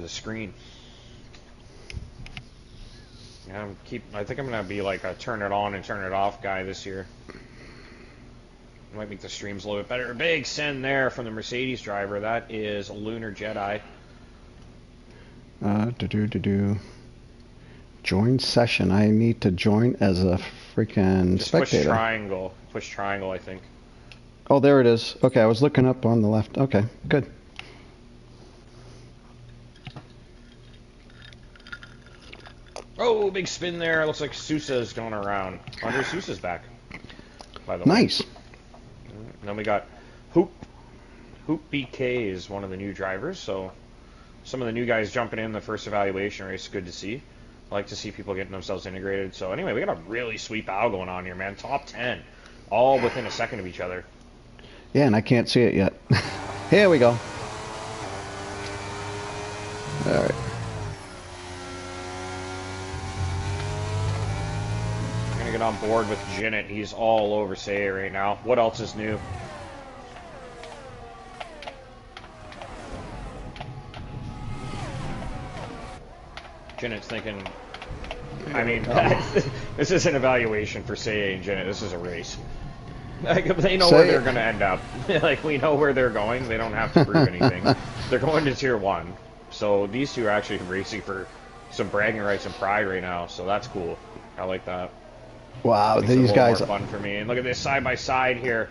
the screen. Yeah, I think I'm gonna be like a turn it on and turn it off guy this year. Might make the streams a little bit better. Big send there from the Mercedes driver. That is Lunar Jedi. Join session. I need to join as a freaking spectator. Push triangle. Push triangle, I think. Oh, there it is. Okay, I was looking up on the left. Okay, good. Oh, big spin there. Looks like Sousa's going around. Andre Sousa's back, by the way. Nice. And then we got Hoop. Hoop BK is one of the new drivers, so some of the new guys jumping in the first evaluation race. Good to see. I like to see people getting themselves integrated. So anyway, we got a really sweet battle going on here, man. Top 10, all within a second of each other. Yeah, and I can't see it yet. Here we go. All right. I'm gonna get on board with Jinnit. He's all over Seiya right now. What else is new? Jinnit's thinking, I mean, this is an evaluation for Seiya and Jinnit. This is a race. Like, they know where they're going to end up. Like, we know where they're going. They don't have to prove anything. They're going to Tier 1. So these two are actually racing for some bragging rights and pride right now. So that's cool. I like that. Wow, these guys are fun for me. And look at this side by side here.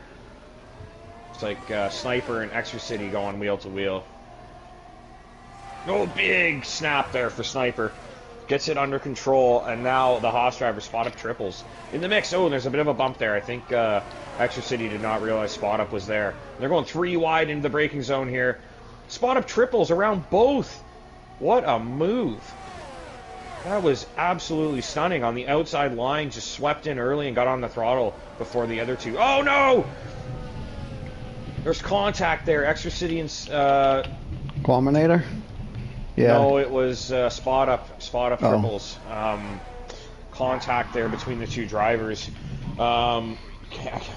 It's like Sniper and Extra City going wheel to wheel. Oh, big snap there for Sniper. Gets it under control, and now the Haas driver Spot Up triples in the mix. Oh, there's a bit of a bump there. I think Extra City did not realize Spot Up was there. They're going 3 wide into the braking zone here. Spot Up triples around both. What a move. That was absolutely stunning. On the outside line, just swept in early and got on the throttle before the other two. Oh, no! There's contact there. Extra City and... Qualminator? Yeah. No, it was Spot Up triples. Contact there between the two drivers. I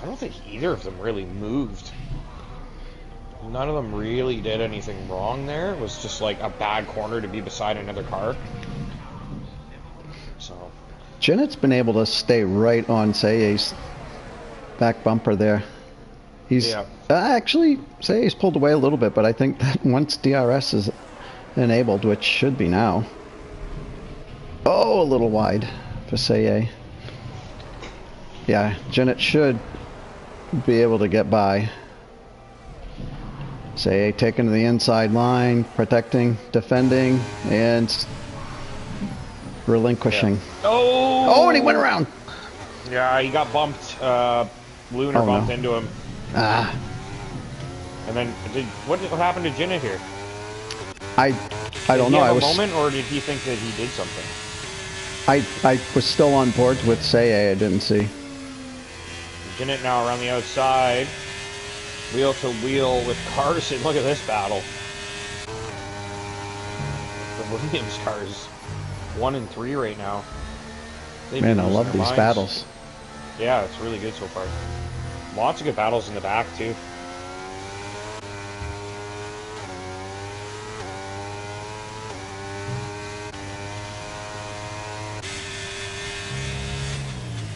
don't think either of them really moved. None of them really did anything wrong there. It was just like a bad corner to be beside another car. So Jinnit's been able to stay right on Seiya's back bumper there. He's actually Seiya's pulled away a little bit, but I think that once DRS is enabled, which should be now. Oh, a little wide for Seiya. Yeah, Jinnit should be able to get by. Seiya taking to the inside line, protecting, defending, and relinquishing. Yeah. Oh! Oh, and he went around. Yeah, he got bumped. Lunar bumped into him. Ah. And then, what happened to Jinnit here? I don't know. Did he have a moment, or did he think that he did something? I was still on board with Seiya. I didn't see. Jinnit now around the outside, wheel to wheel with Carson. Look at this battle. The Williams cars, 1 and 3 right now. Man, I love these battles. Yeah, it's really good so far. Lots of good battles in the back too.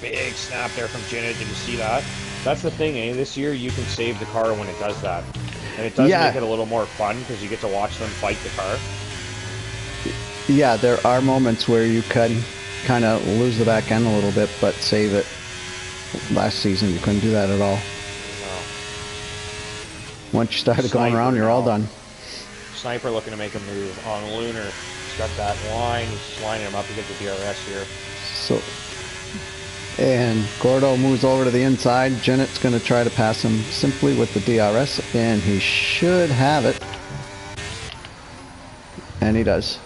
Big snap there from Jinnit. Did you see that? That's the thing, eh? This year you can save the car when it does that. And it does make it a little more fun because you get to watch them fight the car. Yeah, there are moments where you can kind of lose the back end a little bit, but save it. Last season you couldn't do that at all. No. Once you started going around, you're all done. Sniper looking to make a move on Lunar. He's got that line. He's lining him up to get the DRS here. So... And Gordo moves over to the inside. Jinnit's going to try to pass him simply with the DRS, and he should have it. And he does.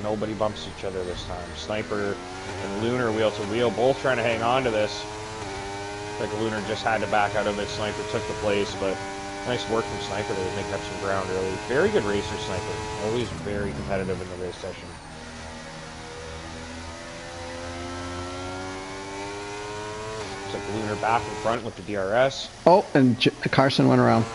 Nobody bumps each other this time. Sniper and Lunar wheel to wheel, both trying to hang on to this. Like Lunar just had to back out of it. Sniper took the place, but nice work from Sniper to make up some ground early. Very good racer, Sniper. Always very competitive in the race session. Looks like Lunar back in front with the DRS. Oh, and Carson went around.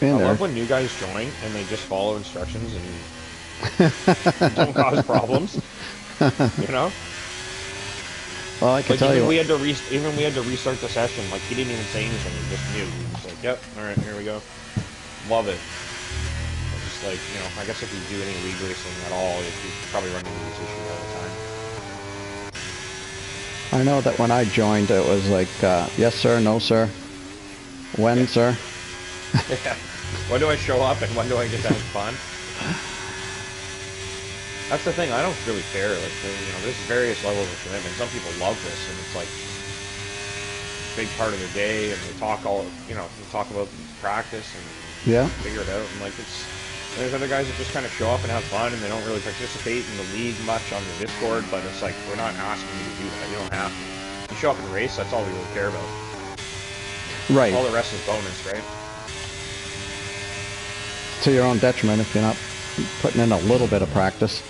in there. I love when new guys join and they just follow instructions and don't cause problems. You know? Well, I can like tell you. We had to restart the session. Like he didn't even say anything. He just knew. He was like, "Yep, all right, here we go." Love it. Just like, you know, I guess if you do any league racing at all, you probably run into these issues all the time. I know that when I joined, it was like, yes, sir, no, sir. When, sir? Yeah. When do I show up and when do I get to have fun? That's the thing. I don't really care. Like, you know, there's various levels of commitment. Some people love this, and it's like a big part of the day, and they talk all, you know, they talk about practice and figure it out. And like, there's other guys that just kind of show up and have fun, and they don't really participate in the league much on the Discord. But it's like, we're not asking you to do that. You don't have to. You show up and race. That's all we really care about. Right. All the rest is bonus, right? To your own detriment if you're not putting in a little bit of practice.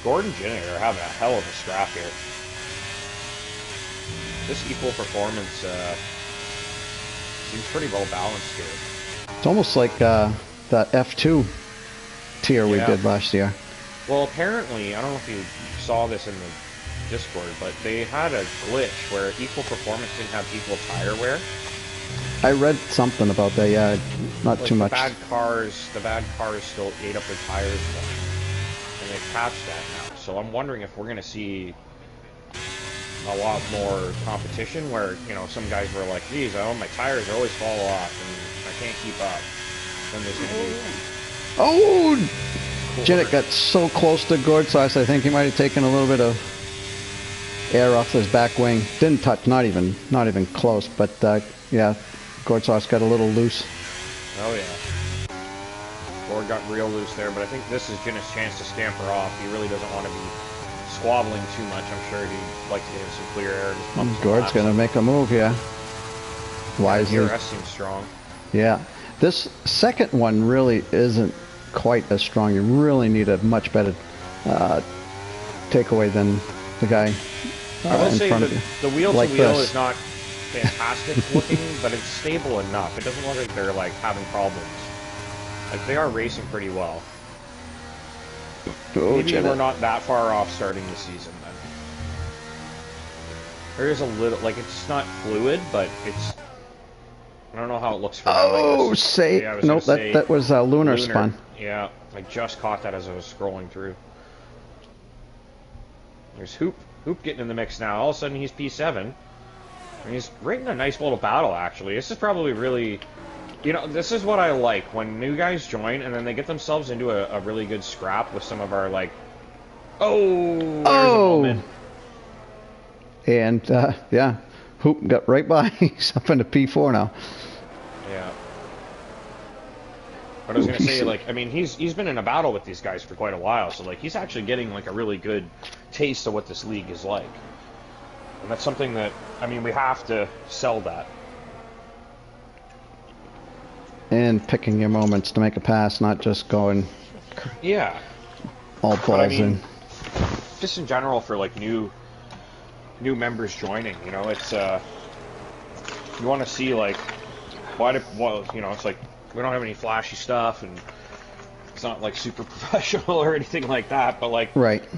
Gordon Jenner are having a hell of a scrap here. This equal performance seems pretty well balanced here. It's almost like the F2 tier we did last year. Well, apparently, I don't know if you saw this in the Discord, but they had a glitch where equal performance didn't have equal tire wear. I read something about that, yeah, not like too much. The bad cars still ate up their tires more. And they've patched that now. So I'm wondering if we're going to see a lot more competition where, you know, some guys were like, geez, my tires always fall off and I can't keep up. Then there's going to be... Oh! Jennet got so close to Gortsauce, I think he might have taken a little bit of air off his back wing. Didn't touch, not even close, but yeah, Gortsauce got a little loose. Oh yeah. Gord got real loose there, but I think this is Jennett's chance to scamper off. He really doesn't want to be squabbling too much. I'm sure he'd like to get in some clear air. Gord's going to make a move, yeah. Wisely. DRS seems strong. Yeah. This second one really isn't quite as strong. You really need a much better takeaway than the guy I will in say front that of you. the wheel-to-wheel is not fantastic looking, but it's stable enough. It doesn't look like they're like having problems. Like they are racing pretty well. Maybe we're not that far off starting the season then. There is a little, like it's not fluid, but it's. I don't know how it looks for Oh, nope, that was Lunar spun. Yeah, I just caught that as I was scrolling through. There's Hoop getting in the mix now. All of a sudden he's P7. And he's right in a nice little battle, actually. This is probably really... You know, this is what I like. When new guys join and then they get themselves into a really good scrap with some of our, like... Oh! There's a moment. And, yeah. Hoop got right by. He's up into P4 now. Yeah. But I was going to say, like, I mean, he's been in a battle with these guys for quite a while, so, like, he's actually getting, like, a really good taste of what this league is like. And that's something that, I mean, we have to sell that. And picking your moments to make a pass, not just going... Yeah. All balls in. Just in general for, like, new members joining, you know, it's, you want to see, like, you know, it's like, we don't have any flashy stuff, and it's not like super professional or anything like that, but like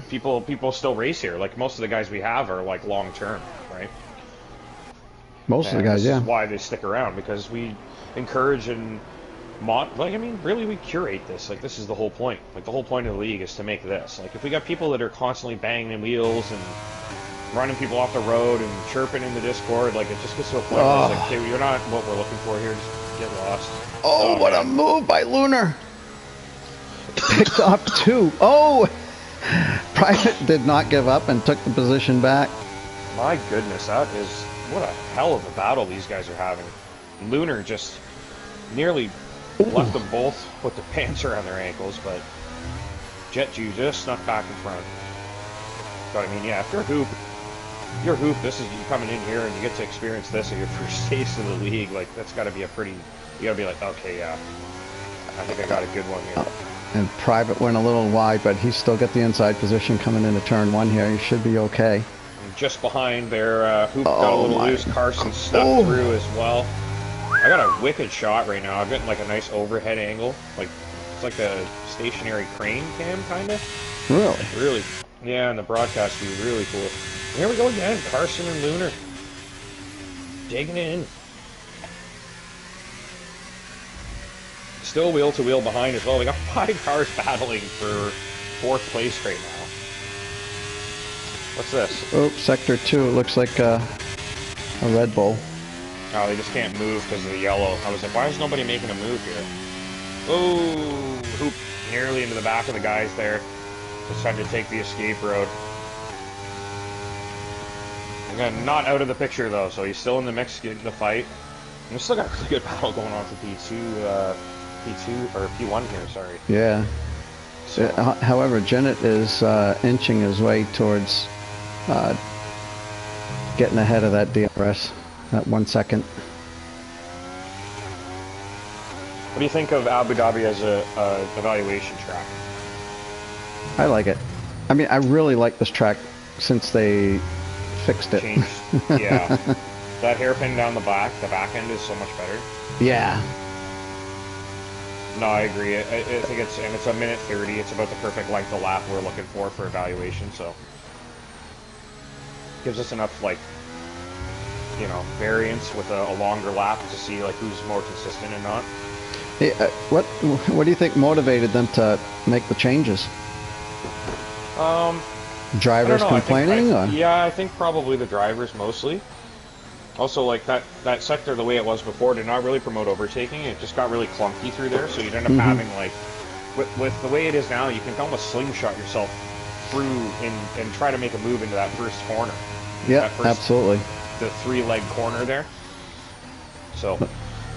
people still race here. Like most of the guys we have are like long term, right? Most of the guys, yeah. This is why they stick around, because we encourage and like I mean, really we curate this. Like this is the whole point. Like the whole point of the league is to make this. Like if we got people that are constantly banging in wheels and running people off the road and chirping in the Discord, like it just gets to a point where it's like, okay, you're not what we're looking for here. Just get lost. Oh, what a move by Lunar. Picked off 2. Oh! Private did not give up and took the position back. My goodness, that is... What a hell of a battle these guys are having. Lunar just nearly left them both with the pants around their ankles, but Jet G just snuck back in front. But I mean, yeah, if you're Hoop, this is you coming in here and you get to experience this at your first taste of the league. Like, that's got to be a pretty... You got to be like, okay, yeah, I think I got a good one here. And Private went a little wide, but he's still got the inside position coming into turn 1 here. He should be okay. And just behind there, Hoop got a little loose. Carson snuck through as well. I got a wicked shot right now. I'm getting like a nice overhead angle. Like, it's like a stationary crane cam, kind of. Really? Really. Yeah, and the broadcast view, really cool. Here we go again, Carson and Lunar. Digging in. Still wheel to wheel behind as well. We got 5 cars battling for 4th place right now. What's this? Oh, Sector 2. It looks like a Red Bull. Oh, they just can't move because of the yellow. I was like, why is nobody making a move here? Oh, hoop nearly into the back of the guys there. Just tried to take the escape road. Again, not out of the picture though, so he's still in the mix, getting the fight. And we still got a really good battle going on for P2 or P1 here. Sorry. Yeah. So, However, Jennett is inching his way towards getting ahead of that DRS. That 1 second. what do you think of Abu Dhabi as a evaluation track? I like it. I mean, I really like this track since they fixed it. Changed. Yeah. That hairpin down the back end is so much better. Yeah. No, I agree. I think it's a minute 30. It's about the perfect length of lap we're looking for evaluation. So gives us enough like, you know, variance with a longer lap to see like who's more consistent and not. Hey, what do you think motivated them to make the changes? Drivers complaining? Yeah, I think probably the drivers mostly. Also, like that sector, the way it was before, did not really promote overtaking. It just got really clunky through there, so you'd end up having like, with the way it is now, you can almost slingshot yourself through and try to make a move into that first corner. Yeah, absolutely. The 3-leg corner there. So,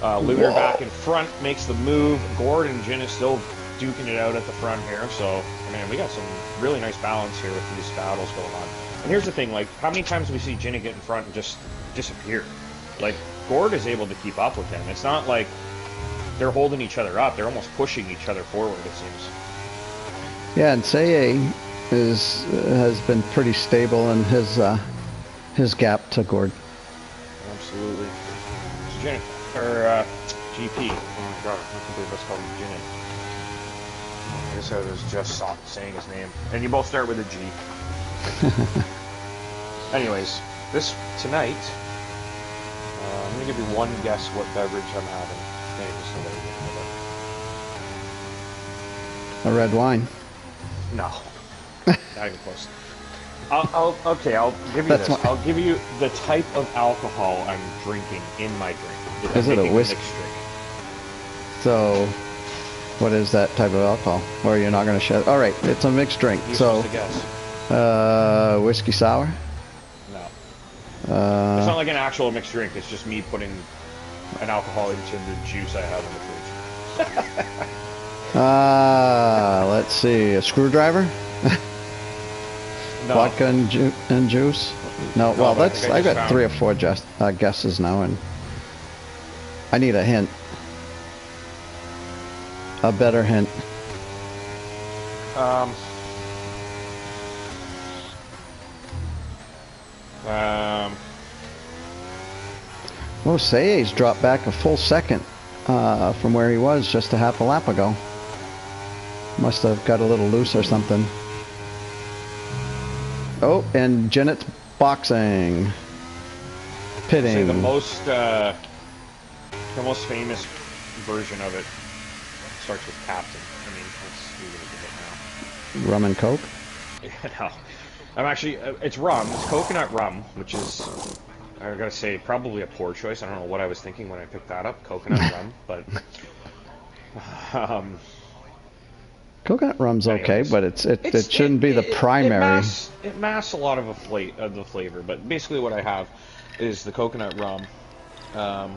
Lunar back in front makes the move. Gord and Jin is still duking it out at the front here. So, man, we got some really nice balance here with these battles going on. And here's the thing, like, how many times do we see Jin get in front and just disappear? Like, Gord is able to keep up with him. It's not like they're holding each other up. They're almost pushing each other forward, it seems. Yeah, and Seye has been pretty stable in his gap to Gord. Absolutely. It's Jin, or GP. Oh my god, I can't believe that's called Jin. I guess I was just saying his name. And you both start with a G. Anyways, tonight, I'm gonna give you one guess what beverage I'm having. Maybe just A red wine. No, not even close. I'll give you this. I'll give you the type of alcohol I'm drinking in my drink. Is it a whiskey? So, what is that type of alcohol? Or you're not going to share? All right, it's a mixed drink. You're so, supposed to guess. Whiskey sour. No. It's not like an actual mixed drink. It's just me putting an alcohol into the juice I have in the fridge. Let's see, a screwdriver. No. Vodka and juice. No, well, I got 3 or 4 guesses now, and I need a hint. A better hint. Well, Seye's dropped back a full second from where he was just a half a lap ago. Must have got a little loose or something. Oh, and Jennett's boxing. Pitting. Say the most famous version of it starts with Captain. I mean, let's leave it at now. Rum and Coke? No. I'm actually, it's rum. It's coconut rum, which is, I gotta say, probably a poor choice. I don't know what I was thinking when I picked that up, coconut rum, but... Coconut rum's okay, but it shouldn't be the primary. It masks a lot of the flavor, but basically what I have is the coconut rum. I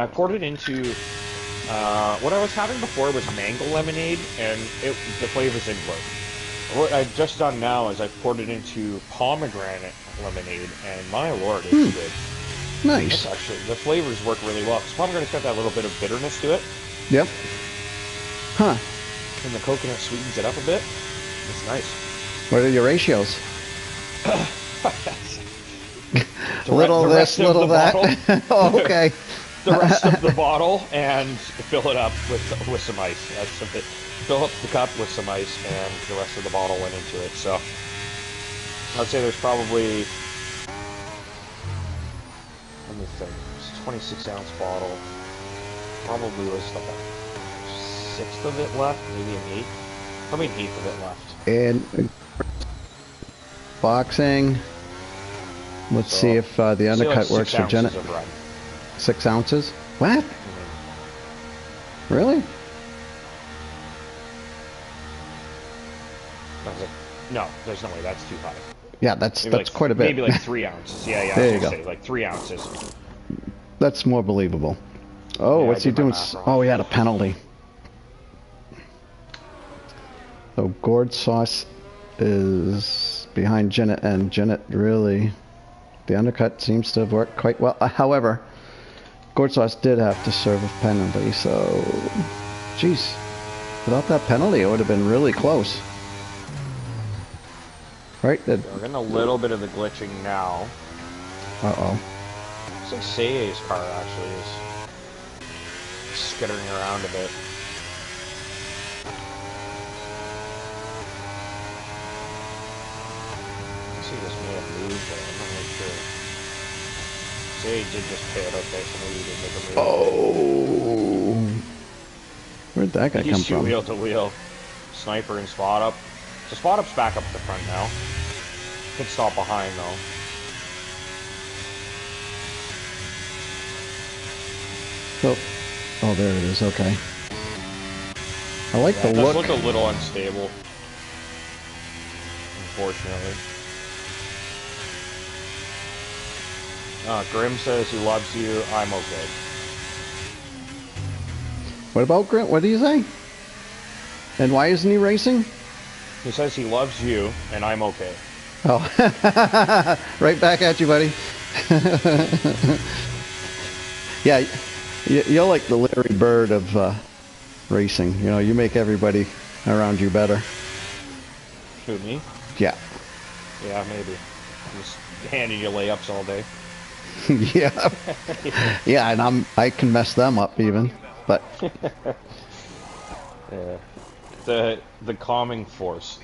poured it into what I was having before was mango lemonade, and the flavors didn't work. What I've just done now is I've poured it into pomegranate lemonade, and my lord, it's good. Nice. It's actually, the flavors work really well. Because pomegranate's got that little bit of bitterness to it. Yep. Huh. And the coconut sweetens it up a bit. It's nice. What are your ratios? Little this, little that. Oh, okay. the rest of the bottle and fill it up with some ice. That's a bit. Fill up the cup with some ice, and the rest of the bottle went into it. So I'd say there's probably, let me think, it's a 26-ounce bottle. Probably was like a sixth of it left, maybe an eighth. Probably an eighth of it left. And boxing. Let's see if the undercut works for Janet. 6 ounces? What? Mm-hmm. Really? No, there's no way. That's too high. Yeah, that's quite a bit. Maybe like 3 ounces. Yeah. There you go. Say, like 3 ounces. That's more believable. Oh, yeah, what's he doing? Oh, he had a penalty. So gourd sauce is behind Jinnit, and Jinnit really, the undercut seems to have worked quite well. However, gourd sauce did have to serve a penalty, so jeez, without that penalty, it would have been really close. Right? We're getting a little bit of the glitching now. Uh-oh. Looks like Sei's car actually is skittering around a bit. I see this may have moved, but I'm not really sure. Sei did just pit, okay, so maybe he did make a move. Oh! Where'd that guy come from? Wheel to wheel. Sniper and spot up. So spot up's back up at the front now. Can stop behind though. Oh, there it is. Okay. I like the look. It does look a little unstable, unfortunately. Grim says he loves you. I'm okay. What about Grim? What do you say? And why isn't he racing? He says he loves you, and I'm okay. Oh, right back at you, buddy. Yeah, you're like the Larry Bird of racing. You know, you make everybody around you better. Who, me? Yeah. Yeah, maybe. I'm just handing you layups all day. Yeah. Yeah, and I can mess them up even, but. Yeah. The calming force,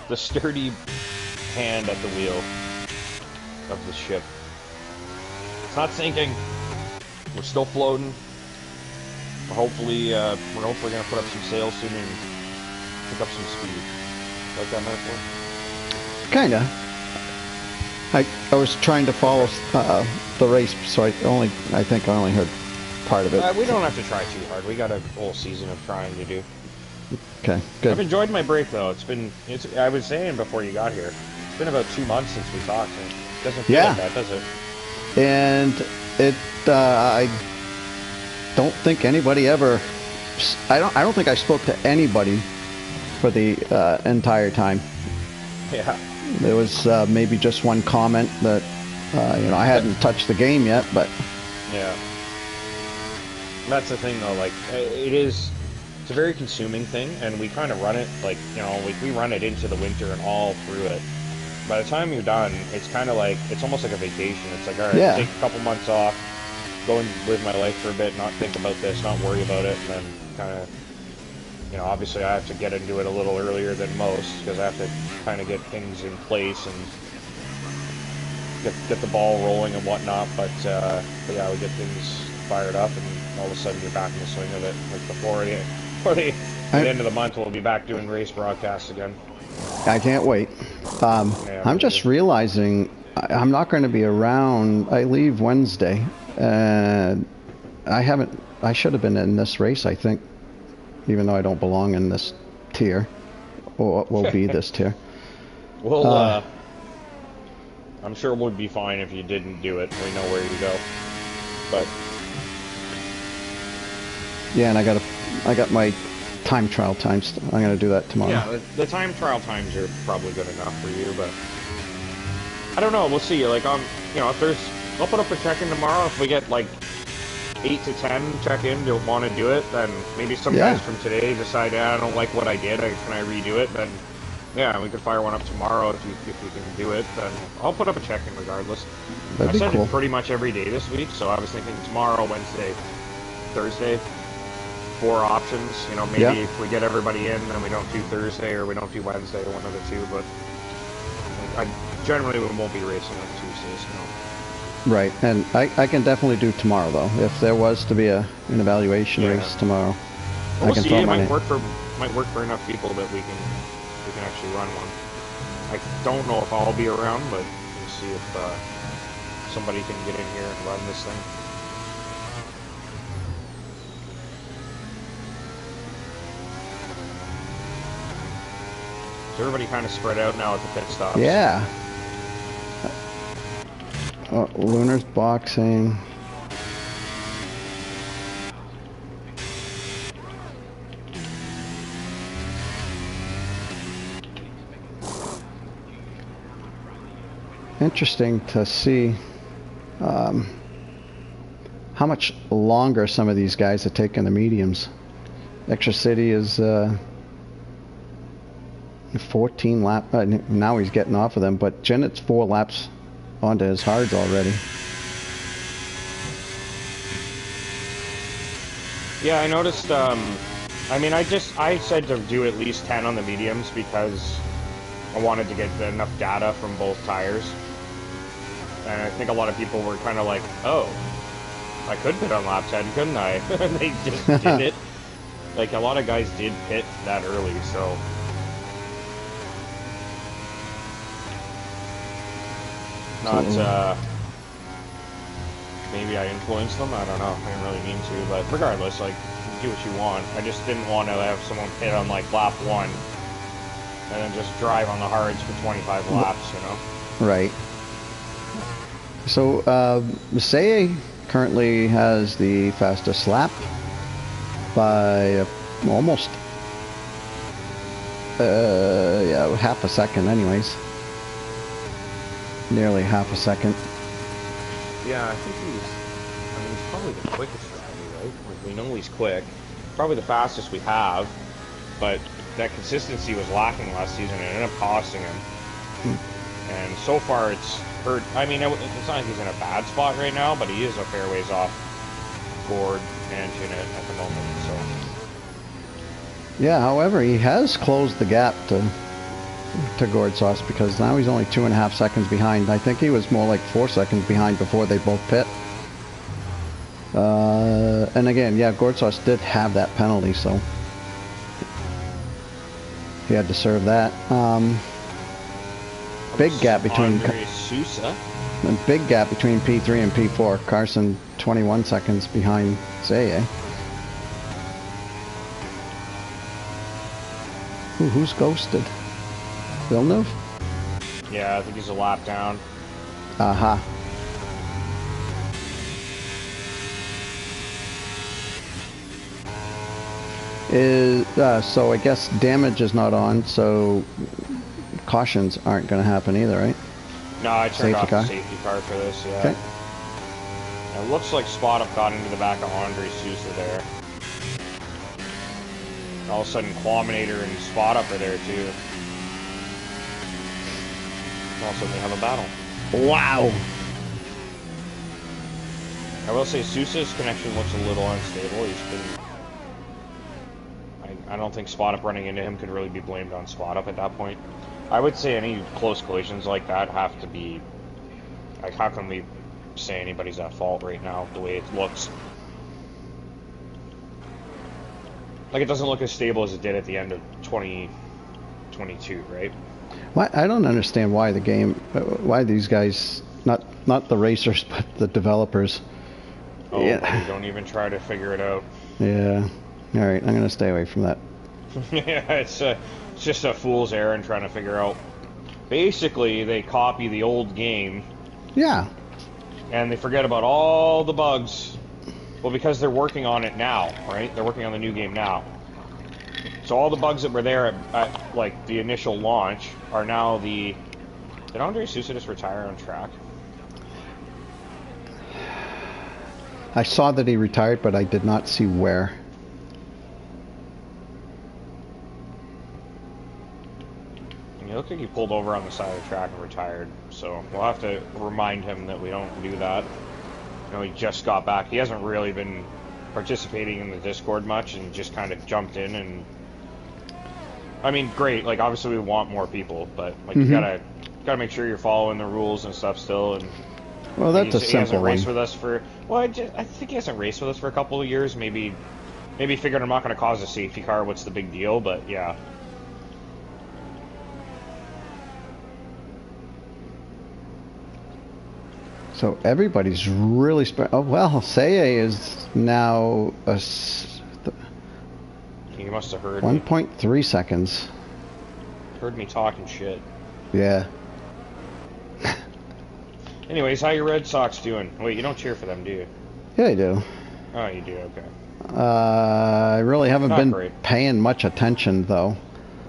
the sturdy hand at the wheel of the ship. It's not sinking. We're still floating. We're hopefully gonna put up some sails soon and pick up some speed. Like that metaphor? Kinda. I was trying to follow the race, so I think I only heard part of it. We don't have to try too hard. We got a whole season of trying to do. Okay, good. I've enjoyed my break though. I was saying before you got here, it's been about 2 months since we talked. And it doesn't feel like that, does it? And I don't think anybody ever. I don't think I spoke to anybody for the entire time. Yeah. There was maybe just one comment that I hadn't touched the game yet, but. Yeah. That's the thing though. Like it's a very consuming thing, and we kind of run it like, we run it into the winter and all through it. By the time you're done, it's kind of like, it's almost like a vacation. It's like, all right, take a couple months off, go and live my life for a bit, not think about this, not worry about it, and then kind of, obviously I have to get into it a little earlier than most, because I have to kind of get things in place and get the ball rolling and whatnot, but yeah, we get things fired up, and all of a sudden you're back in the swing of it, like before the end of the month we'll be back doing race broadcasts again. I can't wait. I'm just realizing I'm not going to be around. I leave Wednesday, and I should have been in this race, I think, even though I don't belong in this tier, or will be this tier. Well, I'm sure we'll be fine if you didn't do it. We know where you go. But yeah, and I got my time trial times. I'm gonna do that tomorrow. Yeah, the time trial times are probably good enough for you, but I don't know. We'll see. Like, if I'll put up a check-in tomorrow. If we get like 8 to 10 check-in to want to do it, then maybe some guys from today decide, I don't like what I did. Can I redo it? Then Yeah, we could fire one up tomorrow if you can do it. Then I'll put up a check-in regardless. That'd I be said cool. it pretty much every day this week, so I was thinking tomorrow, Wednesday, Thursday, 4 options. You know, maybe Yeah. if we get everybody in, then we don't do Thursday or we don't do Wednesday, one of the two. But I generally won't be racing on Tuesdays. Right, and I can definitely do tomorrow though. If there was to be an evaluation Yeah. race tomorrow, We'll I can see. throw It my might name. work for enough people that we can actually run one. I don't know if I'll be around, but we'll see if somebody can get in here and run this thing. Is everybody kind of spread out now at the pit stops? Yeah. Lunar's boxing. Interesting to see how much longer some of these guys are taking the mediums. Extra City is 14 lap. Now he's getting off of them, but Jennett's 4 laps onto his hards already. Yeah, I noticed. I mean, I said to do at least 10 on the mediums because I wanted to get enough data from both tires. And I think a lot of people were kind of like, oh, I could pit on lap 10, couldn't I? And they just did it. Like, a lot of guys did pit that early, so... Not, maybe I influenced them, I don't know, I didn't really mean to, but regardless, like, do what you want. I just didn't want to have someone pit on, like, lap 1, and then just drive on the hards for 25 laps, you know? Right. So, Seye currently has the fastest lap by almost, yeah, half a second anyways. Nearly half a second. Yeah, I think he's probably the quickest driver, right? Like, we know he's quick. Probably the fastest we have, but that consistency was lacking last season and it ended up costing him. And so far it's hurt. I mean, it's not like he's in a bad spot right now, but he is a fair ways off Gord and Jeanette at the moment, so. Yeah, however, he has closed the gap to Gord Sauce because now he's only 2.5 seconds behind. I think he was more like 4 seconds behind before they both pit. And again, yeah, Gord Sauce did have that penalty, so he had to serve that. Big gap between Sousa. Big gap between P3 and P4. Carson 21 seconds behind Seye. Who's ghosted? Villeneuve? Yeah, I think he's a lap down. Aha. So I guess damage is not on, so cautions aren't going to happen either, right? No, I turned off the safety car for this, yeah. Okay. It looks like Spot Up got into the back of Andre Sousa there. All of a sudden, Quaminator and Spot Up are there too. All of a sudden, they have a battle. Wow! I will say Sousa's connection looks a little unstable. He's been... I don't think Spot Up running into him could really be blamed on Spot Up at that point. I would say any close collisions like that have to be... Like, how can we say anybody's at fault right now, the way it looks? Like, it doesn't look as stable as it did at the end of 2022, right? Why, I don't understand why the game... Why these guys... Not the racers, but the developers. Oh, yeah. Don't even try to figure it out. Yeah. Alright, I'm going to stay away from that. Yeah, it's just a fool's errand trying to figure out. Basically, they copy the old game. Yeah. And they forget about all the bugs. Well, because they're working on it now, right? They're working on the new game now. So all the bugs that were there at like, the initial launch are now the... Did Andre Sousa just retire on track? I saw that he retired, but I did not see where. It looked like he pulled over on the side of the track and retired. So we'll have to remind him that we don't do that. You know, he just got back. He hasn't really been participating in the Discord much and just kind of jumped in and... I mean, great. Like, obviously we want more people, but like you gotta make sure you're following the rules and stuff still. And well, that's a simple he hasn't raced with us for... Well, I think he hasn't raced with us for a couple of years. Maybe figured I'm not going to cause a safety car. What's the big deal? But yeah. So everybody's really... Oh, well, Seye is now... He must have heard 1.3 seconds. Heard me talking shit. Yeah. Anyways, how your Red Sox doing? Wait, you don't cheer for them, do you? Yeah, I do. Oh, you do? Okay. I really haven't Not been great. paying much attention, though.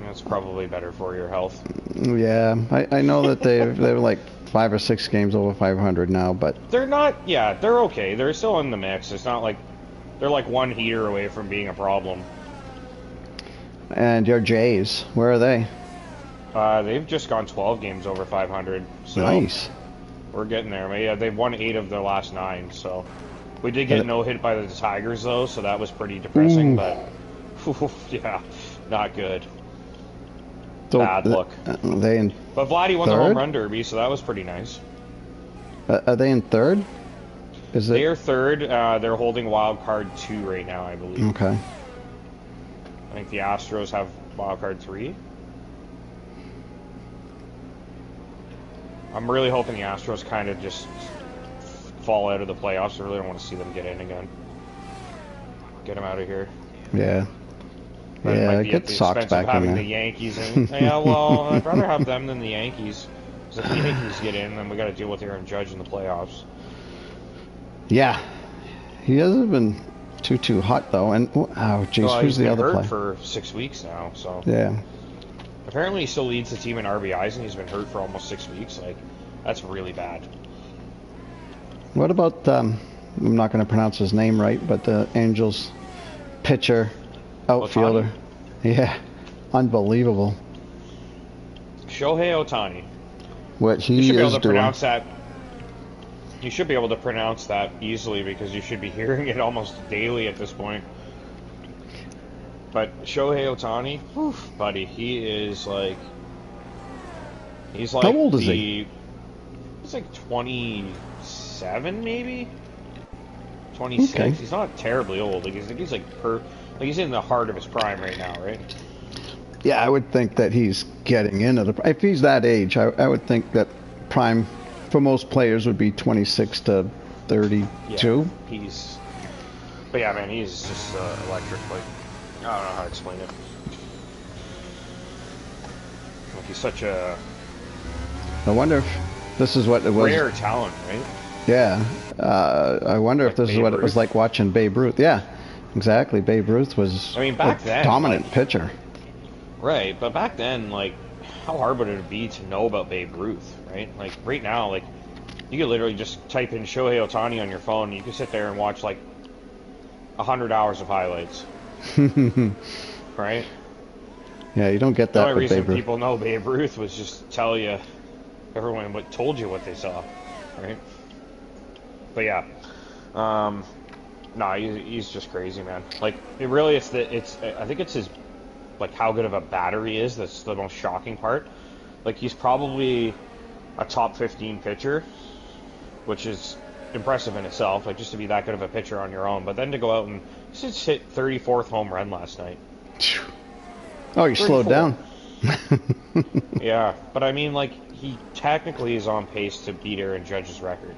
That's probably better for your health. Yeah, I know that they're like 5 or 6 games over 500 now, but... They're not... Yeah, they're okay. They're still in the mix. It's not like... They're like one heater away from being a problem. And your Jays, where are they? They've just gone 12 games over 500. So Nice. We're getting there. Yeah, they've won 8 of their last 9, so... We did get no hit by the Tigers, though, so that was pretty depressing, but... yeah, not good. So Bad look. They in But Vladdy won the third? home run derby, so that was pretty nice. Are they in third? Is it? They are third. They're holding wild card 2 right now, I believe. Okay. I think the Astros have wild card 3. I'm really hoping the Astros kind of just fall out of the playoffs. I really don't want to see them get in again. Get them out of here. Yeah. But it Yeah, might be at get the Sox expense of back in having there. the Yankees in. Yeah, well, I'd rather have them than the Yankees. Because if the Yankees get in, then we got to deal with Aaron Judge in the playoffs. Yeah. He hasn't been too hot, though. And, oh, jeez, Well, who's he's the been other hurt player? for 6 weeks now, so... Yeah. Apparently he still leads the team in RBIs, and he's been hurt for almost 6 weeks. Like, that's really bad. What about, I'm not going to pronounce his name right, but the Angels pitcher, outfielder. Ohtani? Yeah. Unbelievable. Shohei Ohtani. What he You should be is able to doing. pronounce that. You should be able to pronounce that easily because you should be hearing it almost daily at this point. But Shohei Ohtani, whew, buddy, he's like How old is he? He's like 27, maybe 26. Okay. He's not terribly old. Like he's like he's in the heart of his prime right now, right? Yeah, I would think that he's getting into the... If he's that age, I would think that prime for most players would be 26 to 32. Yeah, but yeah, man, he's just electric. Like, I don't know how to explain it. Like, he's such a I wonder if this is what it was. rare talent, right? Yeah. I wonder if this is Babe what it was Ruth? like watching Babe Ruth. Yeah, exactly. Babe Ruth was I mean, back a then, dominant like- pitcher. Right, but back then, like, how hard would it be to know about Babe Ruth, right? Like, right now, like, you could literally just type in Shohei Ohtani on your phone, and you could sit there and watch, like, 100 hours of highlights. Right? Yeah, you don't get The that only with reason Babe Ruth. people know Babe Ruth was just tell you, everyone told you what they saw, right? But yeah, nah, he's just crazy, man. Like, it really, I think it's his, like, how good of a batter he is. That's the most shocking part. Like, he's probably a top 15 pitcher, which is impressive in itself. Like, just to be that good of a pitcher on your own, but then to go out and just hit 34th home run last night. Oh, you slowed 34. down. Yeah, but I mean, like, he technically is on pace to beat Aaron Judge's record.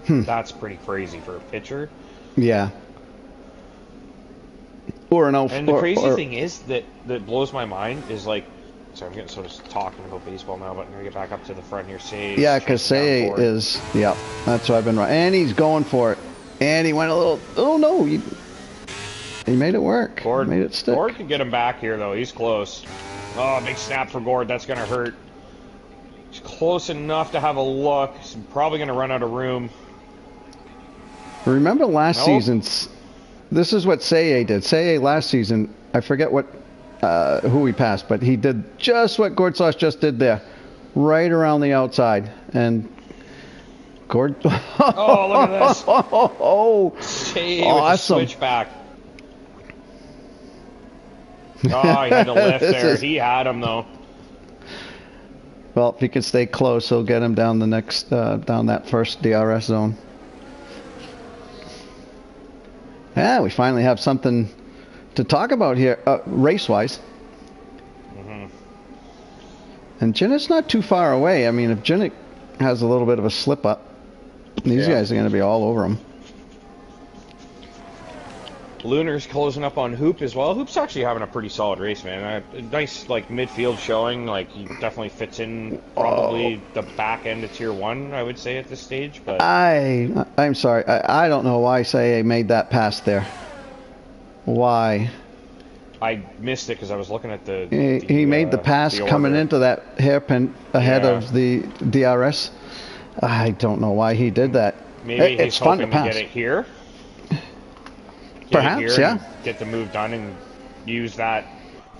That's pretty crazy for a pitcher. Yeah. Or an And the crazy thing is that blows my mind is, like, sorry, I'm getting sort of talking about baseball now, but I'm gonna get back up to the front here. Say, Yeah, because Say is, yeah, that's what I've been right. And he's going for it. And he went a little, oh no, he made it work. Gord Made it stick. Gord can get him back here, though. He's close. Oh, big snap for Gord. That's gonna hurt. He's close enough to have a look. He's probably gonna run out of room. Remember last Nope. season's, this is what Seye did. Seye last season, I forget what who he passed, but he did just what Gord Sauce just did there, right around the outside, and Gord. Oh, look at this! Oh, Hey, awesome! With the switchback. Oh, he had to lift there. He had him though. Well, if he can stay close, he'll get him down the next, down that first DRS zone. Yeah, we finally have something to talk about here, race-wise. Mm-hmm. And Jinnick's not too far away. I mean, if Jinnick has a little bit of a slip-up, these guys are going to be all over him. Lunar's closing up on Hoop as well. Hoop's actually having a pretty solid race, man. A nice, like, midfield showing. Like, he definitely fits in probably the back end of Tier 1, I would say, at this stage. But I'm sorry. I don't know why Say made that pass there. Why? I missed it because I was looking at He made the pass coming into that hairpin ahead of the DRS. I don't know why he did that. Maybe he's hoping to get it here. Perhaps, yeah. Get the move done and use that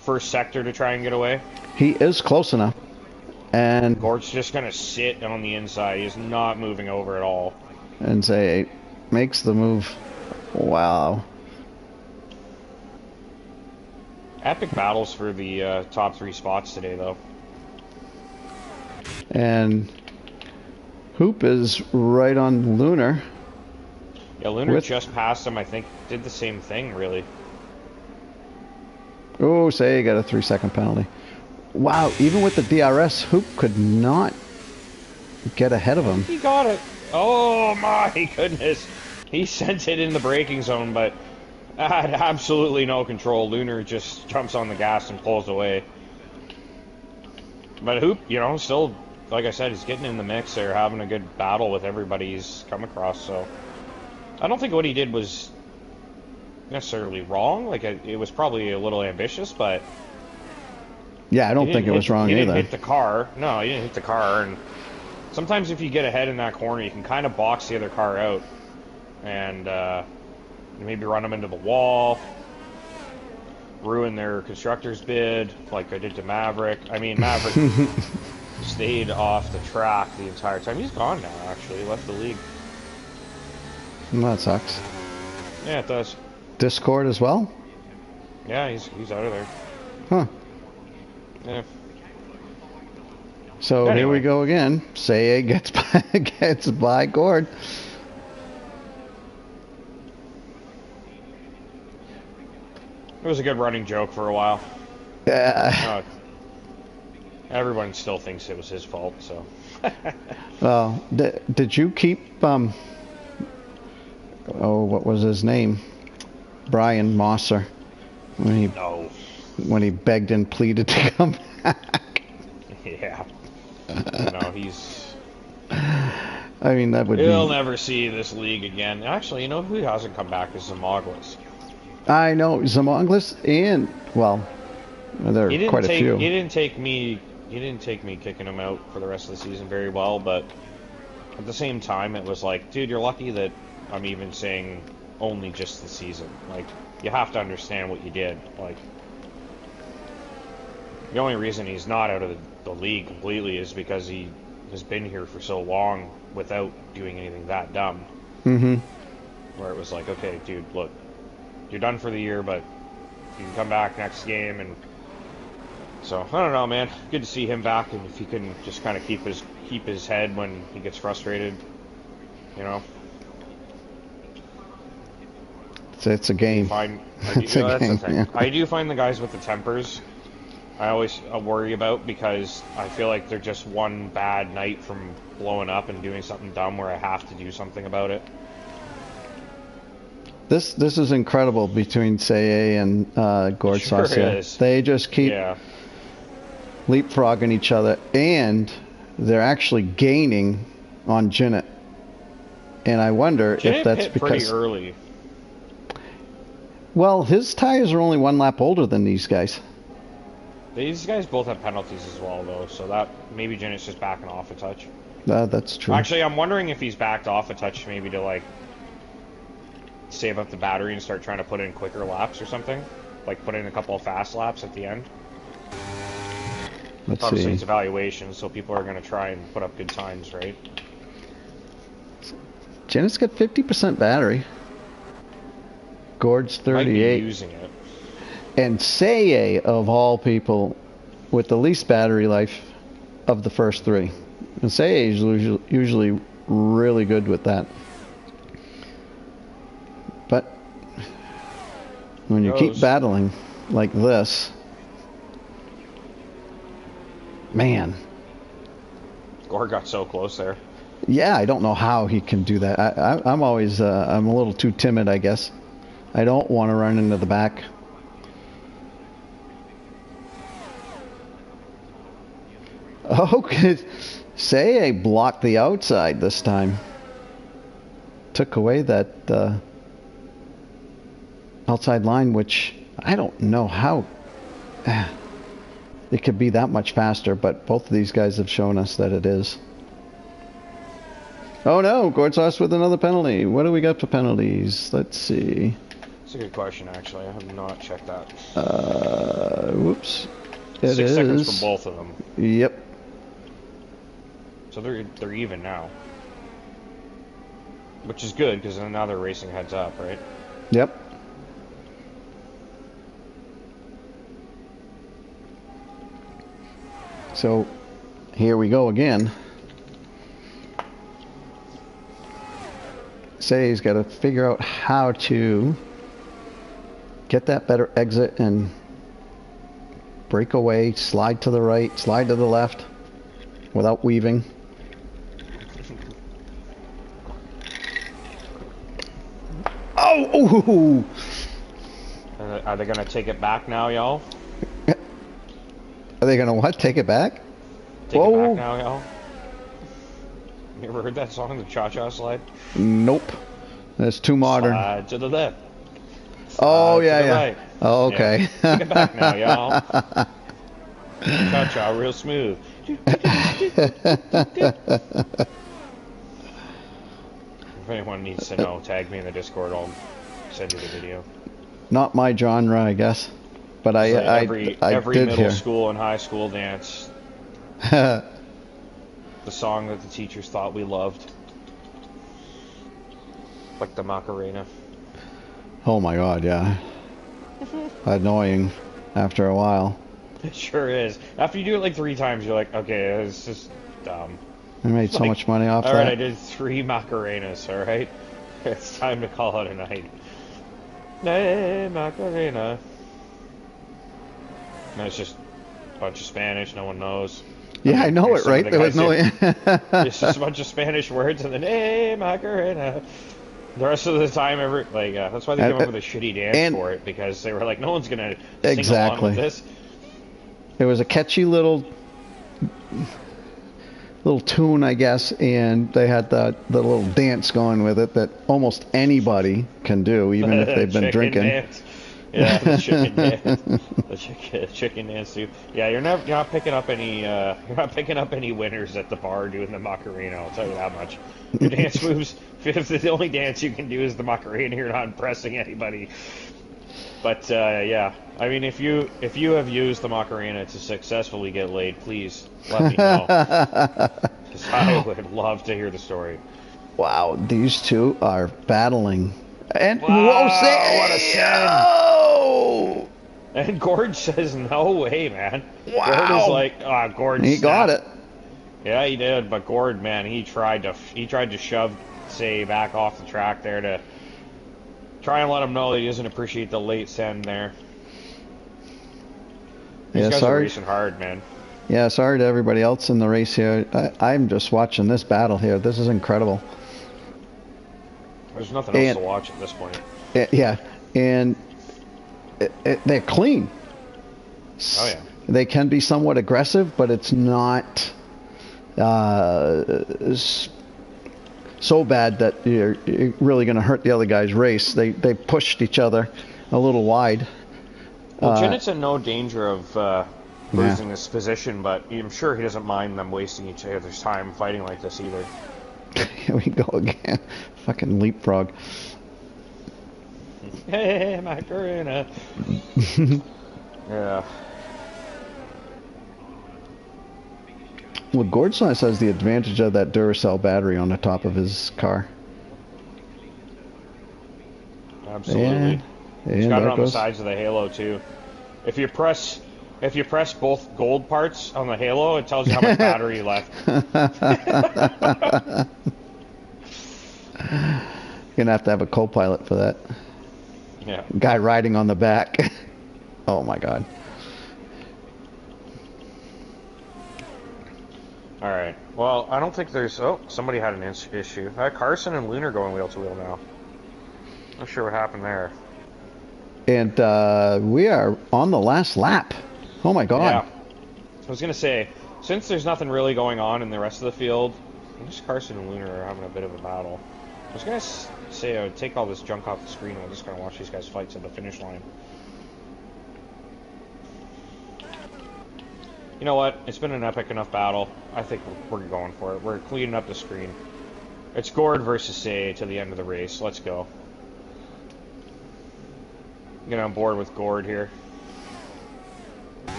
first sector to try and get away. He is close enough. And Gord's just going to sit on the inside. He's not moving over at all. And Say makes the move. Wow. Epic battles for the top 3 spots today, though. And Hoop is right on Lunar. Yeah, Lunar just passed him, I think, did the same thing, really. Oh, Say got a 3-second penalty. Wow, even with the DRS, Hoop could not get ahead of him. He got it. Oh, my goodness. He sent it in the braking zone, but had absolutely no control. Lunar just jumps on the gas and pulls away. But Hoop, you know, still, like I said, he's getting in the mix there, having a good battle with everybody he's come across, so... I don't think what he did was necessarily wrong. Like, it was probably a little ambitious, but... Yeah, I don't think it was wrong either. He didn't hit the car. No, he didn't hit the car, and sometimes if you get ahead in that corner, you can kind of box the other car out, and maybe run them into the wall, ruin their constructor's bid, like I did to Maverick. I mean, Maverick stayed off the track the entire time. He's gone now, actually. He left the league. Well, that sucks. Yeah, it does. Discord as well? Yeah, he's out of there. Huh. Yeah. So anyway. Here we go again. Say gets by Gord. It was a good running joke for a while. Yeah. Everyone still thinks it was his fault, so. Well, did you keep what was his name? Brian Mosser. When he begged and pleaded to come back. Yeah. No, he's... I mean, that would He'll never see this league again. Actually, you know who hasn't come back is Zamoglis. I know, Zamoglis and, well, there are quite a few. He didn't take me kicking him out for the rest of the season very well, but at the same time, it was like, dude, you're lucky that I'm even saying only just the season. Like, you have to understand what you did. Like, the only reason he's not out of the league completely is because he has been here for so long without doing anything that dumb. Mm-hmm. Where it was like, okay, dude, look, you're done for the year, but you can come back next game. And so, I don't know, man. Good to see him back, and if he can just kind of keep his head when he gets frustrated, you know. It's a game. That's the thing. Yeah. I do find the guys with the tempers I always worry about, because I feel like they're just one bad night from blowing up and doing something dumb where I have to do something about it. This is incredible between Say and Gord Sauce. They just keep leapfrogging each other, and they're actually gaining on Jinnick. And I wonder if that's because pretty early. Well, his tires are only one lap older than these guys. These guys both have penalties as well, though, so that maybe Jinnick's just backing off a touch. That's true. Actually, I'm wondering if he's backed off a touch, maybe to like save up the battery and start trying to put in quicker laps or something. like put in a couple of fast laps at the end. Let's Obviously, see. it's evaluation, so people are going to try and put up good times, right? Janet's got 50% battery. Gord's Might be 38. using it. And Seye, of all people, with the least battery life of the first three. And Seye is usually really good with that. But when you keep battling like this, man. Gord got so close there. Yeah, I don't know how he can do that. I'm always, I'm a little too timid, I guess. I don't want to run into the back. Oh, Seye blocked the outside this time. Took away that outside line, which I don't know how it could be that much faster, but both of these guys have shown us that it is. Oh no, Gord's lost with another penalty. What do we got for penalties? Let's see. That's a good question, actually. I have not checked that. Whoops. 6 seconds for both of them. Yep. So they're even now. Which is good, because now they're racing heads up, right? Yep. So, here we go again. Saye's got to figure out how to get that better exit and break away, slide to the right, slide to the left without weaving. Oh! Are they going to take it back now, y'all? Are they going to what? Take it back? Take it back now, y'all? You ever heard that song, the Cha-Cha Slide? Nope. That's too modern. Slide to the left. Oh, yeah. Right. Oh, okay. Yeah. Take it back now, y'all. Cha-Cha, real smooth. If anyone needs to know, tag me in the Discord. I'll send you the video. Not my genre, I guess. But I every did middle hear. school and high school dance. The song that the teachers thought we loved. Like the Macarena. Oh my god, yeah. Annoying after a while. It sure is. After you do it like 3 times, you're like, okay, it's just dumb. I made so much money off that. Alright, I did 3 Macarenas, alright? It's time to call it a night. Hey, Macarena. No, it's just a bunch of Spanish, no one knows. Yeah, I know it, right? There was no... It's just a bunch of Spanish words and then, hey, Macarena. The rest of the time, that's why they came up with a shitty dance for it, because they were like, no one's going to sing along with this. It was a catchy little tune, I guess, and they had the little dance going with it that almost anybody can do, even if they've been drinking. Dance. Yeah, the chicken dance. The chicken dance too. Yeah, you're not picking up any winners at the bar doing the Macarena. I'll tell you that much. Your dance moves. If the only dance you can do is the Macarena, you're not impressing anybody. But yeah, I mean, if you have used the Macarena to successfully get laid, please let me know. Because I would love to hear the story. Wow, these two are battling. And wow, whoa, what a sin! Oh! And Gord says, "No way, man." Wow. Gord is like, Gord. He got it. Yeah, he did. But Gord, man, he tried to shove Seye back off the track there to try and let him know that he doesn't appreciate the late send there. These guys are racing hard, man. Yeah, sorry to everybody else in the race here. I'm just watching this battle here. This is incredible. There's nothing else to watch at this point. Yeah, and they're clean. Oh yeah. They can be somewhat aggressive, but it's not so bad that you're really going to hurt the other guy's race. They pushed each other a little wide. Well, Jennett's in no danger of losing this position, but I'm sure he doesn't mind them wasting each other's time fighting like this either. Here we go again. Fucking leapfrog. Hey, Macarena. Yeah. Well, Gord Slice has the advantage of that Duracell battery on the top of his car. Absolutely. And He's got it there on goes. the sides of the Halo too. If you press both gold parts on the Halo, it tells you how much battery left. You're gonna have a co-pilot for that. Yeah. Guy riding on the back. Oh my god. All right. Well, I don't think there's. Oh, somebody had an issue. Carson and Lunar going wheel to wheel now. Not sure what happened there. And we are on the last lap. Oh my god. Yeah. I was gonna say, since there's nothing really going on in the rest of the field, I guess Carson and Lunar are having a bit of a battle. I was gonna say I would take all this junk off the screen. I'm just gonna watch these guys fight to the finish line. You know what? It's been an epic enough battle. I think we're going for it. We're cleaning up the screen. It's Gord versus Say to the end of the race. Let's go. Get on board with Gord here.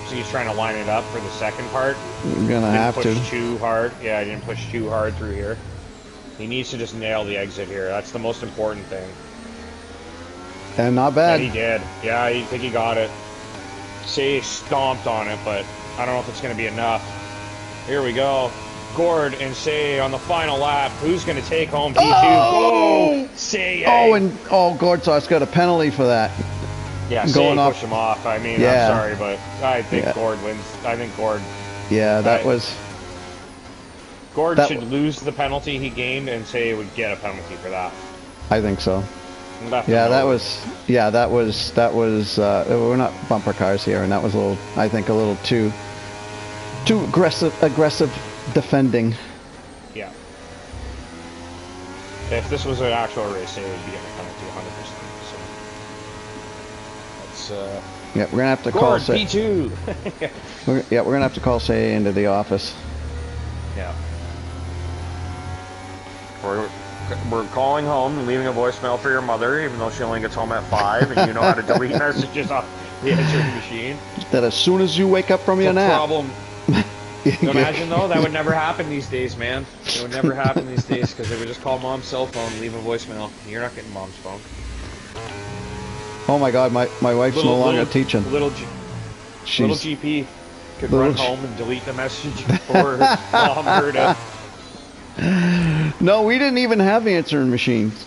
So he's trying to line it up for the second part. We're gonna have to. Push too hard. Yeah, I didn't push too hard through here. He needs to just nail the exit here. That's the most important thing. And not bad. And he did. Yeah, I think he got it. Say stomped on it, but I don't know if it's going to be enough. Here we go. Gord and Say on the final lap. Who's going to take home P2? Oh! Say. Oh, Gord Sauce got a penalty for that. Yeah, Say pushed him off. I mean, yeah. I'm sorry, but I think Gord wins. I think Gord. Yeah, that was. Gord should lose the penalty he gained, and Say would get a penalty for that. I think so. Yeah, that was. Yeah, that was. We're not bumper cars here, and that was I think a little too aggressive defending. Yeah. If this was an actual race, they would be getting a penalty 100%. So that's. Yeah, we're gonna have to Gord, call Say. P2. We're gonna have to call Say into the office. Yeah. We're calling home and leaving a voicemail for your mother, even though she only gets home at 5, and you know how to delete messages off the answering machine. That as soon as you wake up from your nap. Problem. Imagine though, that would never happen these days, man. It would never happen these days because they would just call mom's cell phone, and leave a voicemail. You're not getting mom's phone. Oh my God, my wife's no longer teaching. Little GP could run home and delete the message before mom heard it. No, we didn't even have answering machines.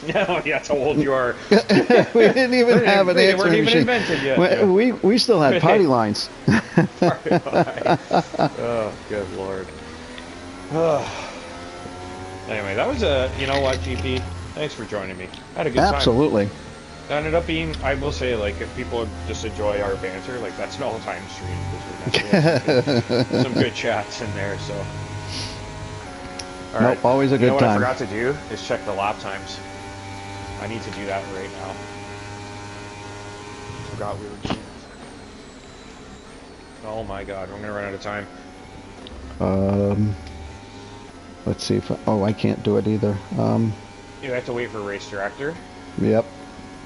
No, yeah, that's how old you are. We didn't even have an answering machine. They weren't even invented yet. We still had party lines. Party lines. Oh, good lord. Anyway, that was you know what, GP? Thanks for joining me. I had a good time. Absolutely. It ended up being, I will say, like, if people just enjoy our banter, like, that's an all-time stream, because we some good chats in there, so. All right. Always a good what time. I forgot to do is check the lap times. I need to do that right now. Forgot we were doing it. Oh my god, I'm gonna run out of time. Let's see if I can't do it either. You have to wait for race director. Yep.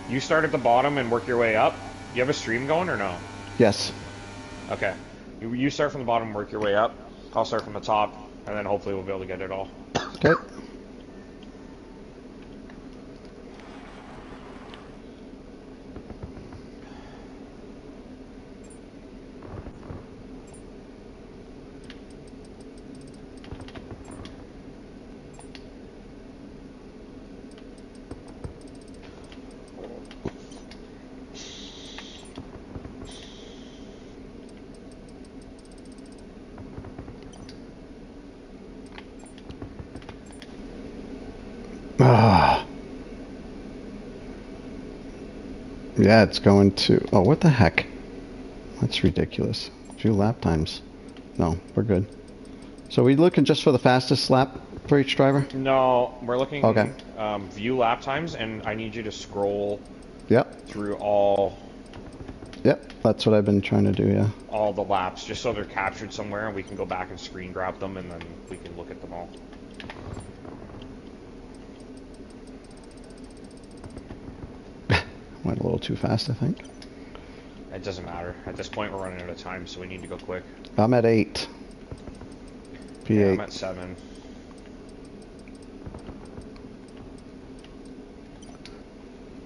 You start at the bottom and work your way up. You have a stream going or no? Yes. Okay. You start from the bottom and work your way up. I'll start from the top, and then hopefully we'll be able to get it all. Okay. Yeah, it's going to... Oh, what the heck? That's ridiculous. Few lap times. No, we're good. So we looking just for the fastest lap for each driver? No, we're looking okay. View lap times, and I need you to scroll through all... Yep, that's what I've been trying to do, yeah. All the laps, just so they're captured somewhere, and we can go back and screen grab them, and then we can look at them all. a little too fast, I think. It doesn't matter. At this point, we're running out of time, so we need to go quick. I'm at 8. P8. Yeah, I'm at 7.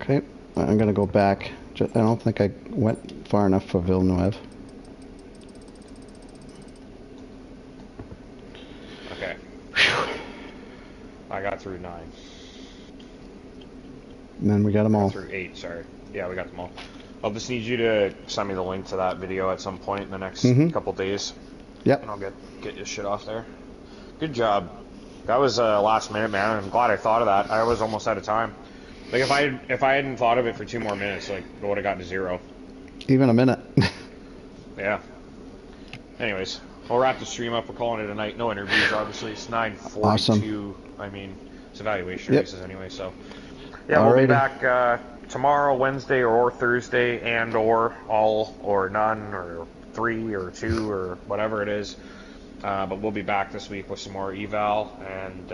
Okay, I'm gonna go back. I don't think I went far enough for Villeneuve. Okay. I got through 9. And then we got them all. Through 8, sorry. Yeah, we got them all. I'll just need you to send me the link to that video at some point in the next couple days. Yep. And I'll get your shit off there. Good job. That was last minute, man. I'm glad I thought of that. I was almost out of time. Like if I hadn't thought of it for 2 more minutes, like I would have gotten to 0. Even a minute. Yeah. Anyways, we'll wrap the stream up. We're calling it a night. No interviews, obviously. It's 9:42. Awesome. I mean, it's evaluation races anyway. So yeah, Alrighty. we'll be back tomorrow, Wednesday, or Thursday, and or all or none or 3 or 2 or whatever it is. But we'll be back this week with some more eval, and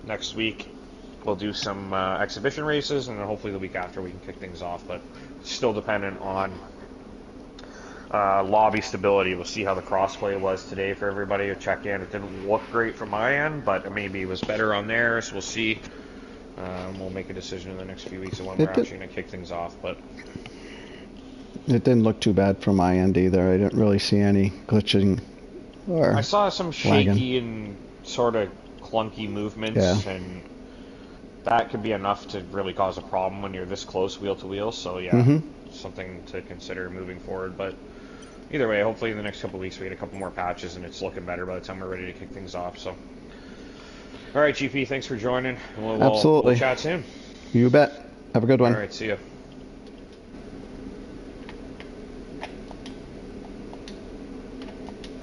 next week we'll do some exhibition races, and then hopefully the week after we can kick things off. But it's still dependent on lobby stability. We'll see how the crossplay was today for everybody to check in. It didn't look great from my end, but maybe it was better on theirs. We'll see. We'll make a decision in the next few weeks of when we're actually going to kick things off. But it didn't look too bad from my end either. I didn't really see any glitching. Or I saw some shaky lagging. and sort of clunky movements, and that could be enough to really cause a problem when you're this close wheel to wheel. So yeah, something to consider moving forward. But either way, hopefully in the next couple of weeks we get a couple more patches and it's looking better by the time we're ready to kick things off. So all right, GP, thanks for joining. Absolutely. We'll chat soon. You bet. Have a good one. All right, see ya.